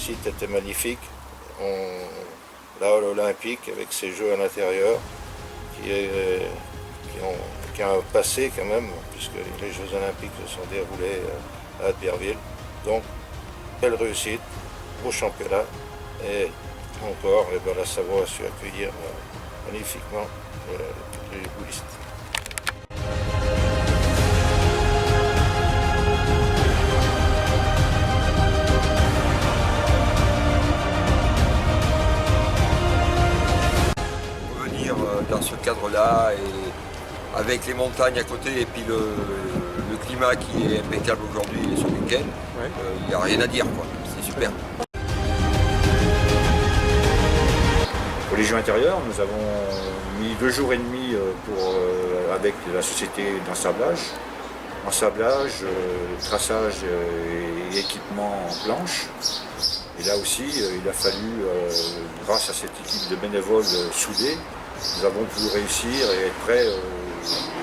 site était magnifique. La Halle Olympique avec ses jeux à l'intérieur qui ont un passé quand même, puisque les Jeux Olympiques se sont déroulés à Albertville. Donc, belle réussite, beau championnat. Et encore, la Savoie a su accueillir magnifiquement tous les boulistes. Dans ce cadre-là, et avec les montagnes à côté et puis le climat qui est impeccable aujourd'hui et ce week-end, il n'y a rien à dire, quoi. C'est super. Pour les Jeux intérieurs, nous avons mis 2 jours et demi avec la société ensablage, traçage et équipement en planche. Et là aussi, il a fallu, grâce à cette équipe de bénévoles soudés, nous avons pu réussir et être prêts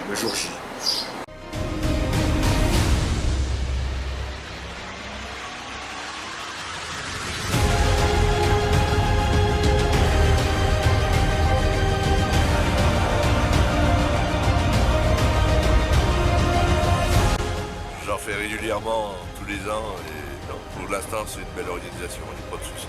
le jour J. J'en fais régulièrement tous les ans et donc, pour l'instant c'est une belle organisation, il n'y a pas de souci.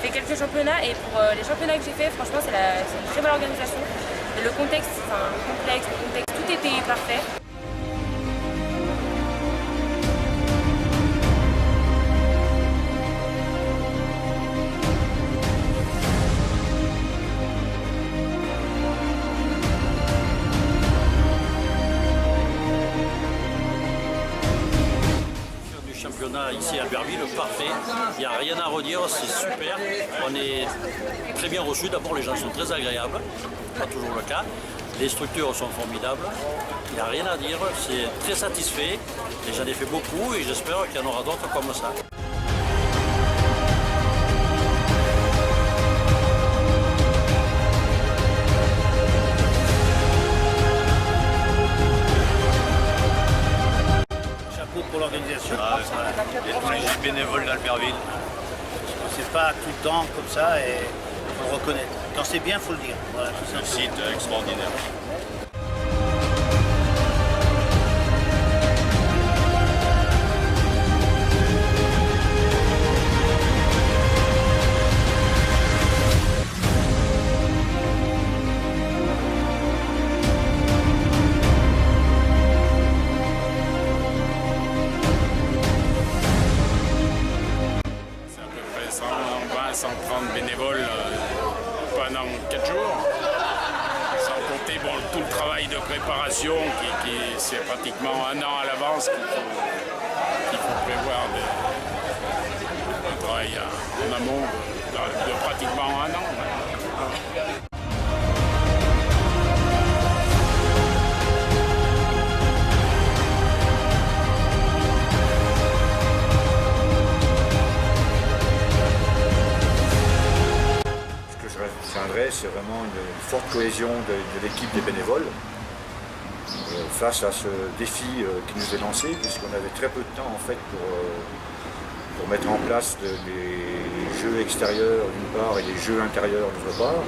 J'ai fait quelques championnats et pour les championnats que j'ai fait, franchement, c'est une très belle organisation. Et le contexte, tout était parfait. Ici à Albertville, parfait, il n'y a rien à redire, c'est super, on est très bien reçus, d'abord les gens sont très agréables, pas toujours le cas, les structures sont formidables, il n'y a rien à dire, c'est très satisfait, et j'en ai fait beaucoup et j'espère qu'il y en aura d'autres comme ça. Pour l'organisation. Et tous les bénévoles d'Albertville. C'est pas tout le temps comme ça et il faut le reconnaître. Quand c'est bien, il faut le dire. Voilà, tout Le site extraordinaire. À 130 bénévoles pendant 4 jours, sans compter tout le travail de préparation qui c'est pratiquement un an à l'avance qu'il faut prévoir un travail en amont de pratiquement un an. C'est vraiment une forte cohésion de l'équipe des bénévoles face à ce défi qui nous est lancé, puisqu'on avait très peu de temps en fait pour mettre en place les jeux extérieurs d'une part et les jeux intérieurs d'autre part.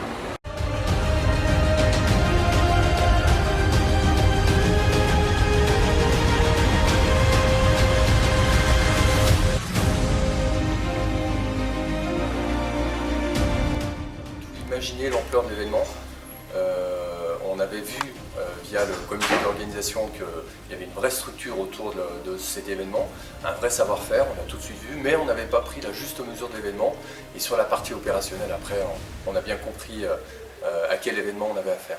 Imaginez l'ampleur de l'événement. On avait vu via le comité d'organisation qu'il y avait une vraie structure autour de cet événement, un vrai savoir-faire, on a tout de suite vu, mais on n'avait pas pris la juste mesure de l'événement. Et sur la partie opérationnelle, après, on a bien compris à quel événement on avait affaire.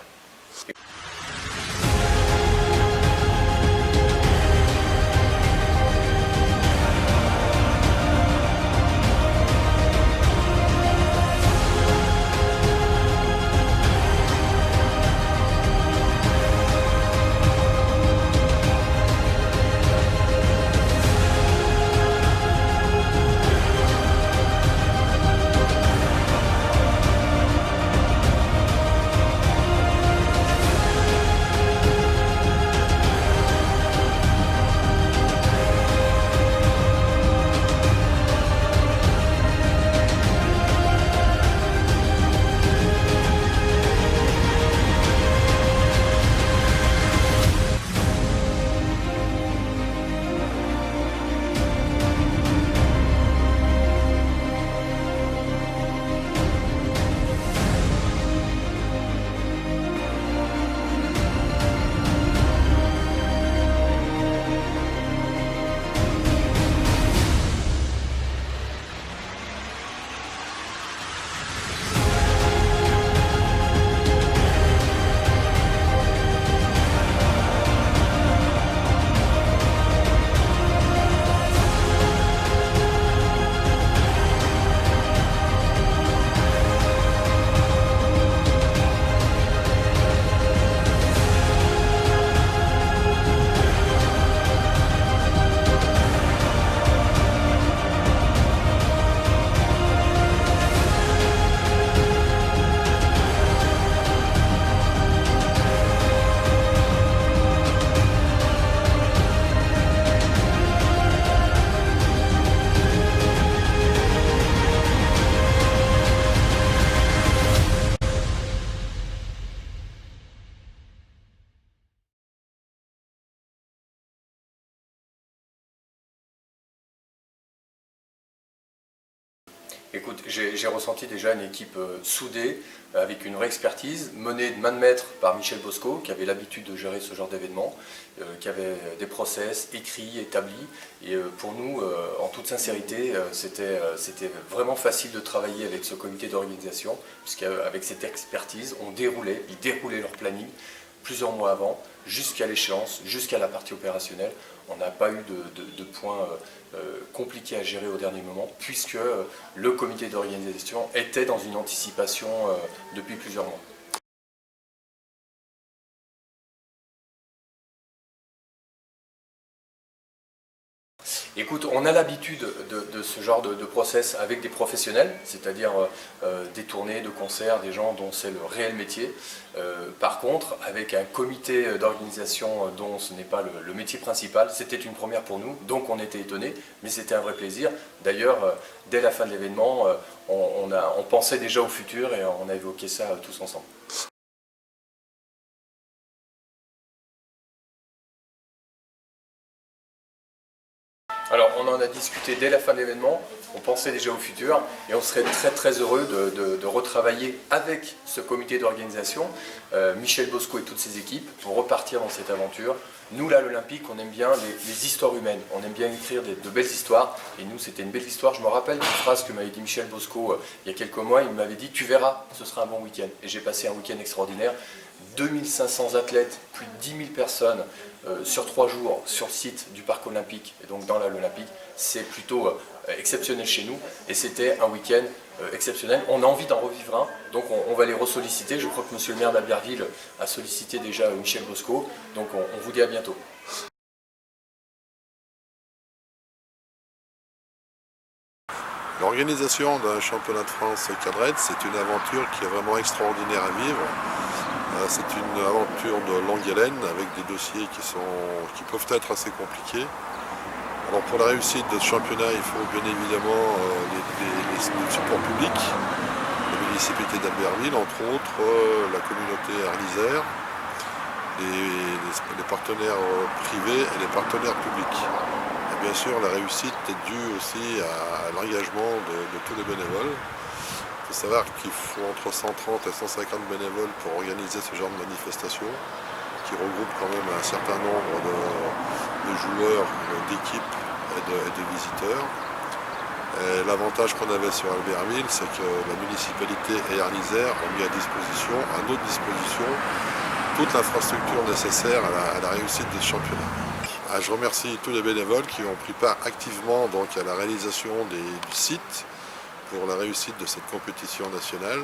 Écoute, j'ai ressenti déjà une équipe soudée, avec une vraie expertise, menée de main de maître par Michel Bosco, qui avait l'habitude de gérer ce genre d'événement, qui avait des process écrits, établis. Et pour nous, en toute sincérité, c'était vraiment facile de travailler avec ce comité d'organisation, puisqu'avec cette expertise, ils déroulaient leur planning plusieurs mois avant, jusqu'à l'échéance, jusqu'à la partie opérationnelle. On n'a pas eu de points compliqués à gérer au dernier moment, puisque le comité d'organisation était dans une anticipation depuis plusieurs mois. Écoute, on a l'habitude de ce genre de process avec des professionnels, c'est-à-dire des tournées de concerts, des gens dont c'est le réel métier. Par contre, avec un comité d'organisation dont ce n'est pas le métier principal, c'était une première pour nous, donc on était étonnés, mais c'était un vrai plaisir. D'ailleurs, dès la fin de l'événement, on pensait déjà au futur et on a évoqué ça tous ensemble. Alors, on en a discuté dès la fin de l'événement, on pensait déjà au futur et on serait très heureux de retravailler avec ce comité d'organisation, Michel Bosco et toutes ses équipes, pour repartir dans cette aventure. Nous, là, à l'Olympique, on aime bien les histoires humaines, on aime bien écrire de belles histoires, et nous, c'était une belle histoire. Je me rappelle d'une phrase que m'avait dit Michel Bosco il y a quelques mois, il m'avait dit « Tu verras, ce sera un bon week-end ». Et j'ai passé un week-end extraordinaire. 2500 athlètes, plus de 10 000 personnes sur 3 jours sur le site du Parc Olympique, et donc dans l'Olympique, c'est plutôt exceptionnel chez nous, et c'était un week-end exceptionnel. On a envie d'en revivre un, donc on va les ressolliciter. Je crois que monsieur le maire d'Albertville a sollicité déjà Michel Bosco, donc on vous dit à bientôt. L'organisation d'un championnat de France cadrette, c'est une aventure qui est vraiment extraordinaire à vivre. C'est une aventure de longue haleine avec des dossiers qui peuvent être assez compliqués. Alors pour la réussite de ce championnat, il faut bien évidemment les supports publics, la municipalité d'Albertville, entre autres la communauté arlisaire, les partenaires privés et les partenaires publics. Et bien sûr, la réussite est due aussi à l'engagement de tous les bénévoles. Il faut savoir qu'il faut entre 130 et 150 bénévoles pour organiser ce genre de manifestation, qui regroupe quand même un certain nombre de joueurs, d'équipes et de visiteurs. L'avantage qu'on avait sur Albertville, c'est que la municipalité et Arlisère ont mis à notre disposition toute l'infrastructure nécessaire à la réussite de ce championnat. Je remercie tous les bénévoles qui ont pris part activement à la réalisation du site pour la réussite de cette compétition nationale.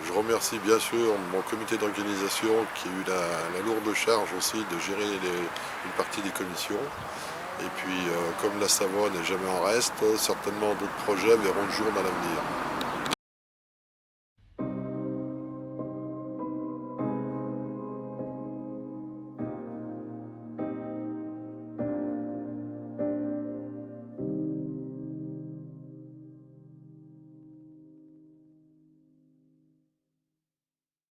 Je remercie bien sûr mon comité d'organisation qui a eu la lourde charge aussi de gérer une partie des commissions. Et puis, comme la Savoie n'est jamais en reste, certainement d'autres projets verront le jour dans l'avenir.